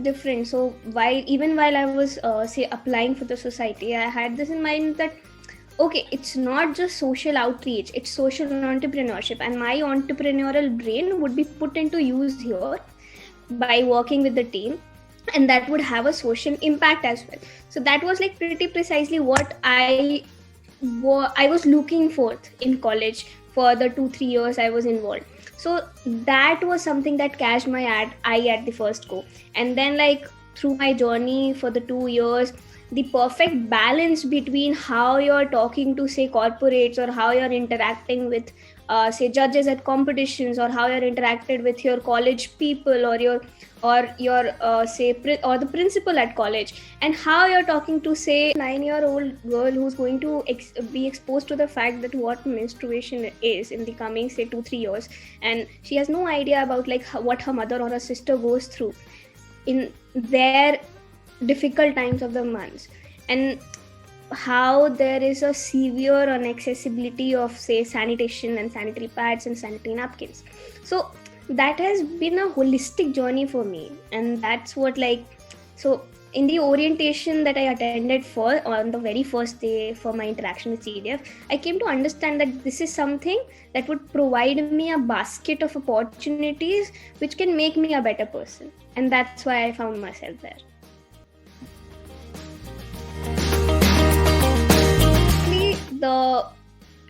different. So while I was say applying for the society, I had this in mind that okay, it's not just social outreach, it's social entrepreneurship, and my entrepreneurial brain would be put into use here by working with the team, and that would have a social impact as well. So that was like pretty precisely what I was looking for in college for the 2-3 years I was involved. So that was something that catched my eye at the first go. And then, like, through my journey for the 2 years, the perfect balance between how you're talking to, say, corporates, or how you're interacting with, say, judges at competitions, or how you're interacted with your college people, or your or the principal at college, and how you're talking to, say, 9-year-old girl who's going to be exposed to the fact that what menstruation is in the coming, say, 2-3 years, and she has no idea about, like, what her mother or her sister goes through in their difficult times of the months, and how there is a severe inaccessibility of, say, sanitation and sanitary pads and sanitary napkins. So that has been a holistic journey for me, and that's what, like, so in the orientation that I attended for on the very first day for my interaction with CDF, I came to understand that this is something that would provide me a basket of opportunities which can make me a better person, and that's why I found myself there. The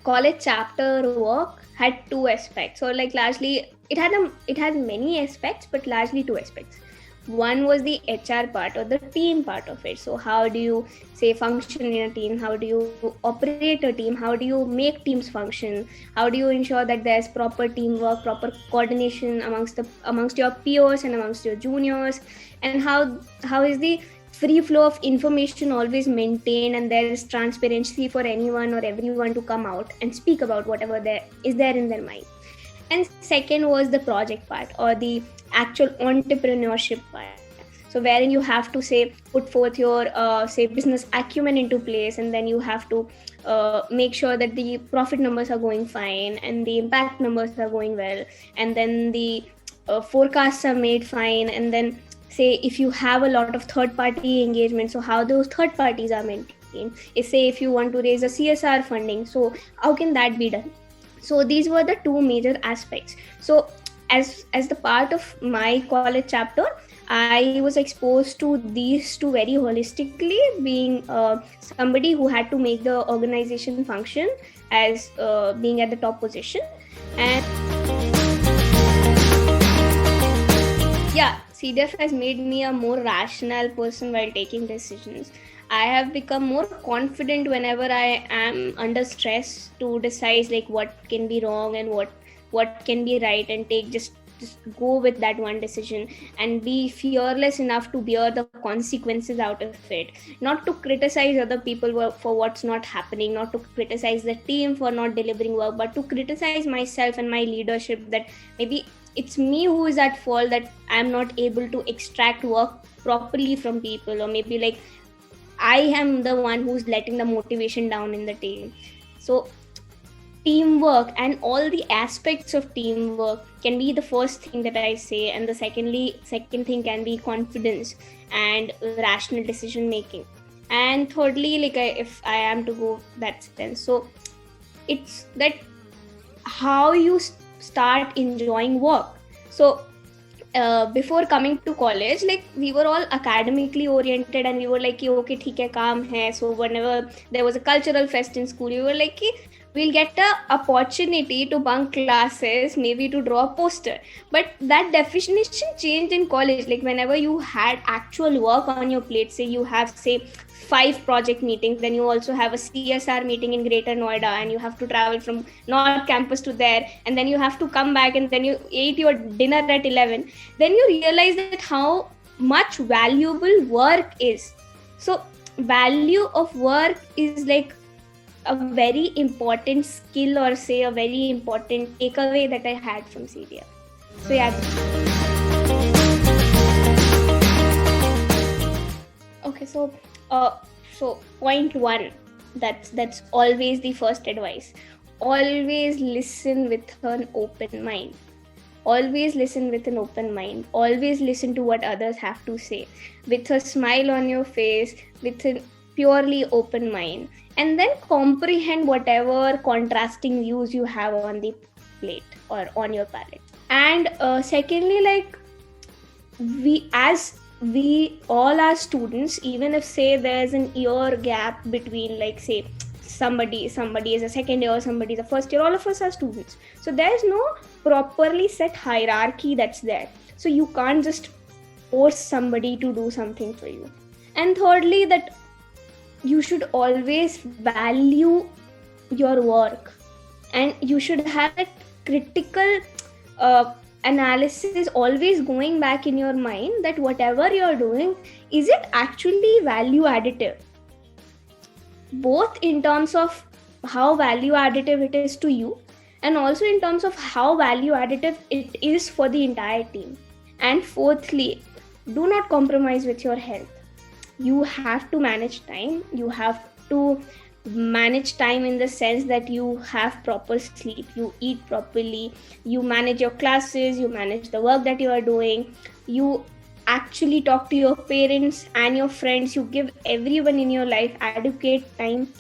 college chapter work had two aspects. So, like, largely it had many aspects, but largely two aspects. One was the HR part, or the team part of it. So how do you, say, function in a team? How do you operate a team? How do you make teams function? How do you ensure that there's proper teamwork, proper coordination amongst your peers and amongst your juniors? And how is the free flow of information always maintained, and there is transparency for anyone or everyone to come out and speak about whatever there is there in their mind. And second was the project part, or the actual entrepreneurship part. So wherein you have to, say, put forth your say, business acumen into place, and then you have to make sure that the profit numbers are going fine and the impact numbers are going well, and then the forecasts are made fine, and then, say, if you have a lot of third party engagement, so how those third parties are maintained. Say if you want to raise a CSR funding, so how can that be done? So these were the two major aspects. So as the part of my college chapter, I was exposed to these two very holistically, being somebody who had to make the organization function as being at the top position. And yeah, CDF has made me a more rational person while taking decisions. I have become more confident whenever I am under stress to decide, like, what can be wrong and what can be right, and take just go with that one decision, and be fearless enough to bear the consequences out of it. Not to criticize other people for what's not happening, not to criticize the team for not delivering work, but to criticize myself and my leadership, that maybe it's me who is at fault, that I'm not able to extract work properly from people, or maybe, like, I am the one who's letting the motivation down in the team. So teamwork and all the aspects of teamwork can be the first thing that I say, and the second thing can be confidence and rational decision making, and thirdly, like, if I am to go that sense, so it's that how you start enjoying work. So before coming to college, like, we were all academically oriented, and we were like, okay, theek hai, kaam hai. So whenever there was a cultural fest in school, we were like, we'll get a opportunity to bunk classes, maybe to draw a poster. But that definition changed in college. Like, whenever you had actual work on your plate, say you have, say, 5 project meetings, then you also have a CSR meeting in Greater Noida, and you have to travel from North Campus to there, and then you have to come back, and then you eat your dinner at 11, then you realize that how much valuable work is. So value of work is like a very important skill, or say a very important takeaway that I had from CDF. So yeah. Okay, so point 1, that's always the first advice. Always listen with an open mind. always listen with an open mind, always listen to what others have to say with a smile on your face, with a purely open mind, and then comprehend whatever contrasting views you have on the plate or on your palette. And secondly, like, we all are students, even if say there's an year gap between, like, say somebody is a second year, somebody is a first year, all of us are students, so there's no properly set hierarchy that's there, so you can't just force somebody to do something for you. And thirdly, that you should always value your work, and you should have a critical analysis always going back in your mind, that whatever you're doing, is it actually value additive, both in terms of how value additive it is to you, and also in terms of how value additive it is for the entire team. And fourthly, do not compromise with your health. You have to manage time. You have to manage time in the sense that you have proper sleep, you eat properly, you manage your classes, you manage the work that you are doing, you actually talk to your parents and your friends, you give everyone in your life adequate time,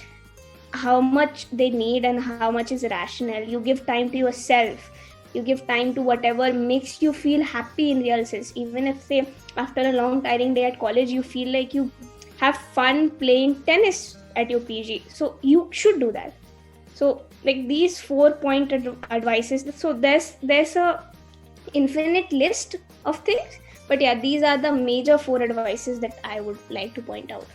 how much they need and how much is rational. You give time to yourself, you give time to whatever makes you feel happy in real sense. Even if, say, after a long tiring day at college, you feel like you have fun playing tennis at your PG, so you should do that. So, like, these 4-point advices, so there's a infinite list of things, but yeah, these are the major 4 advices that I would like to point out.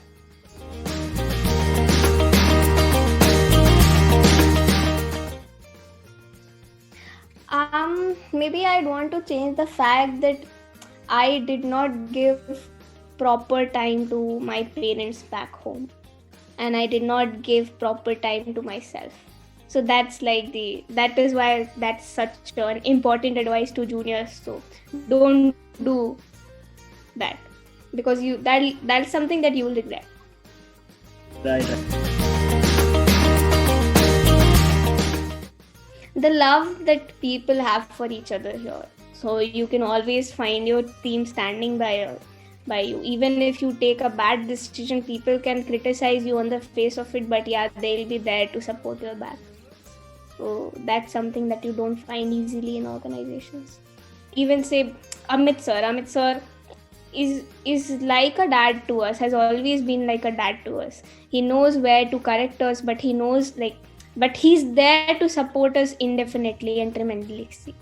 Maybe I'd want to change the fact that I did not give proper time to my parents back home, and I did not give proper time to myself. So that is why that's such an important advice to juniors. So don't do that, because that's something that you will regret. Right. The love that people have for each other here. So you can always find your team standing by you. Even if you take a bad decision, people can criticize you on the face of it, but yeah, they'll be there to support your back. So that's something that you don't find easily in organizations. Even, say, Amit sir is like a dad to us, has always been like a dad to us. He knows where to correct us, but he's there to support us indefinitely and tremendously.